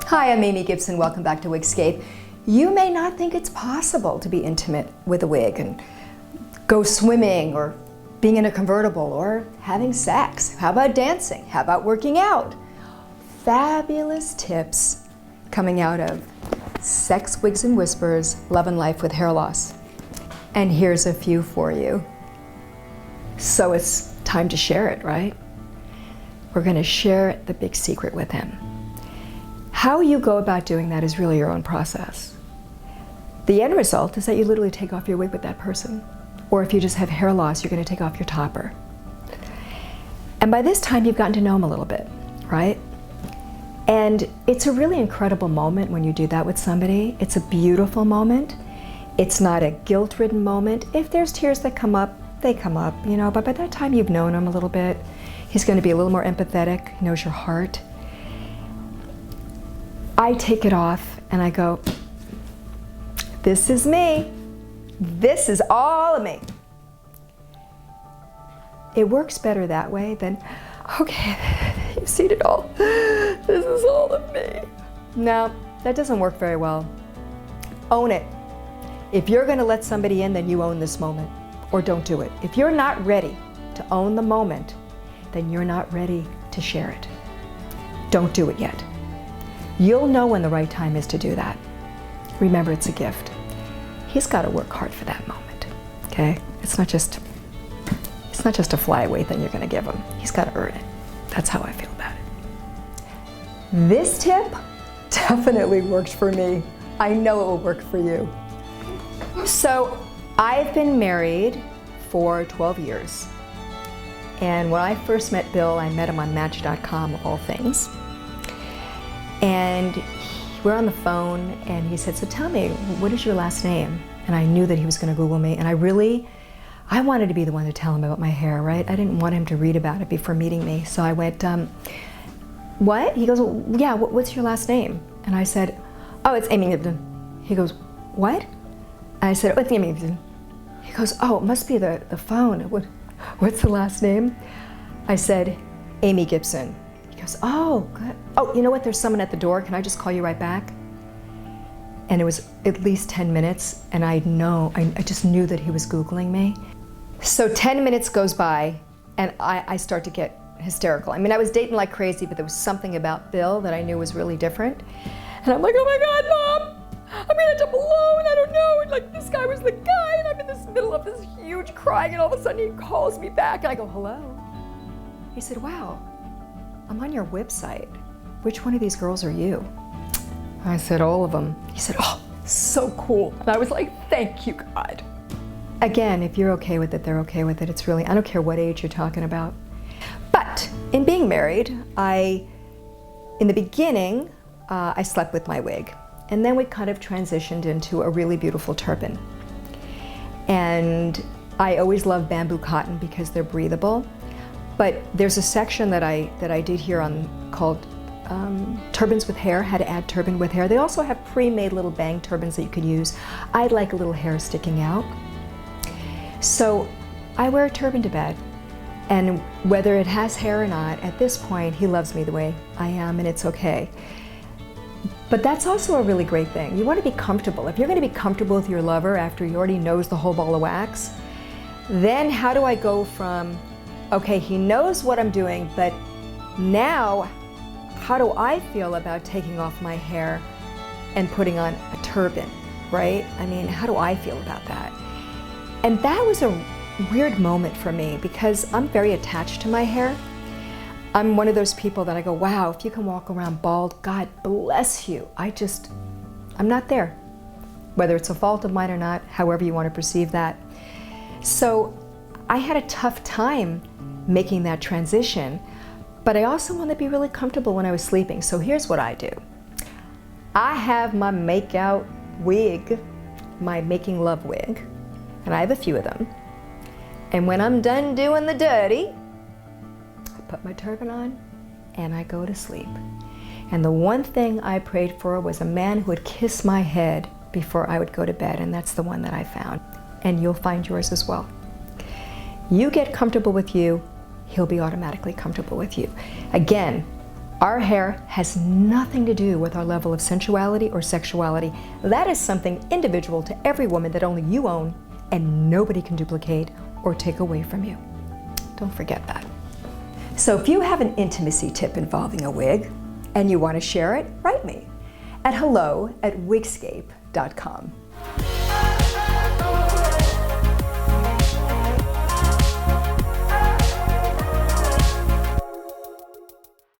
Hi, I'm Amy Gibson. Welcome back to Wigscape. You may not think it's possible to be intimate with a wig and go swimming or being in a convertible or having sex. How about dancing? How about working out? Fabulous tips coming out of Sex, Wigs, and Whispers, Love and Life with Hair Loss. And here's a few for you. So it's time to share it, right? We're going to share the big secret with him. How you go about doing that is really your own process. The end result is that you literally take off your wig with that person. Or if you just have hair loss, you're going to take off your topper. And by this time, you've gotten to know him a little bit, right? And it's a really incredible moment when you do that with somebody. It's a beautiful moment. It's not a guilt-ridden moment. If there's tears that come up, they come up, you know, but by that time you've known him a little bit. He's going to be a little more empathetic, he knows your heart. I take it off and I go, this is me. This is all of me. It works better that way than, okay, you've seen it all. This is all of me. No, that doesn't work very well. Own it. If you're going to let somebody in, then you own this moment, or don't do it. If you're not ready to own the moment, then you're not ready to share it. Don't do it yet. You'll know when the right time is to do that. Remember, it's a gift. He's got to work hard for that moment, okay? It's not just a flyaway thing you're going to give him. He's got to earn it. That's how I feel about it. This tip definitely works for me. I know it will work for you. So I've been married for 12 years. And when I first met Bill, I met him on Match.com of all things. And we're on the phone and he said, so tell me, what is your last name? And I knew that he was going to Google me. And I wanted to be the one to tell him about my hair, right? I didn't want him to read about it before meeting me. So I went, what? He goes, well, yeah, what's your last name? And I said, oh, it's Amy Gibson. He goes, what? And I said, oh, it's Amy Gibson. He goes, oh, it must be the phone. What's the last name? I said, Amy Gibson. He goes, oh, good. Oh, you know what? There's someone at the door. Can I just call you right back? And it was at least 10 minutes, and I just knew that he was Googling me. So 10 minutes goes by, and I start to get hysterical. I mean, I was dating like crazy, but there was something about Bill that I knew was really different. And I'm like, oh my God, Mom! I'm gonna end up alone, I don't know. And like, this guy was the guy, and I'm in this middle of this huge crying, and all of a sudden he calls me back, and I go, hello? He said, wow, I'm on your website. Which one of these girls are you? I said, all of them. He said, oh, so cool. And I was like, thank you, God. Again, if you're okay with it, they're okay with it. It's really, I don't care what age you're talking about. But in being married, in the beginning, I slept with my wig. And then we kind of transitioned into a really beautiful turban. And I always love bamboo cotton because they're breathable. But there's a section that I did here called turbans with hair, how to add turban with hair. They also have pre-made little bang turbans that you could use. I'd like a little hair sticking out. So I wear a turban to bed. And whether it has hair or not, at this point, he loves me the way I am, and it's okay. But that's also a really great thing. You want to be comfortable. If you're going to be comfortable with your lover after he already knows the whole ball of wax, then how do I go from, okay, he knows what I'm doing, but now how do I feel about taking off my hair and putting on a turban, right? I mean, how do I feel about that? And that was a weird moment for me because I'm very attached to my hair. I'm one of those people that I go, wow, if you can walk around bald, God bless you. I'm not there. Whether it's a fault of mine or not, however you want to perceive that. So I had a tough time making that transition, but I also want to be really comfortable when I was sleeping. So here's what I do. I have my make-out wig, my making love wig, and I have a few of them. And when I'm done doing the dirty, I put my turban on and I go to sleep. And the one thing I prayed for was a man who would kiss my head before I would go to bed, and that's the one that I found. And you'll find yours as well. You get comfortable with you, he'll be automatically comfortable with you. Again, Our hair has nothing to do with our level of sensuality or sexuality. That is something individual to every woman that only you own and nobody can duplicate or take away from you. Don't forget that. So if you have an intimacy tip involving a wig and you want to share it, write me at hello@wigscape.com.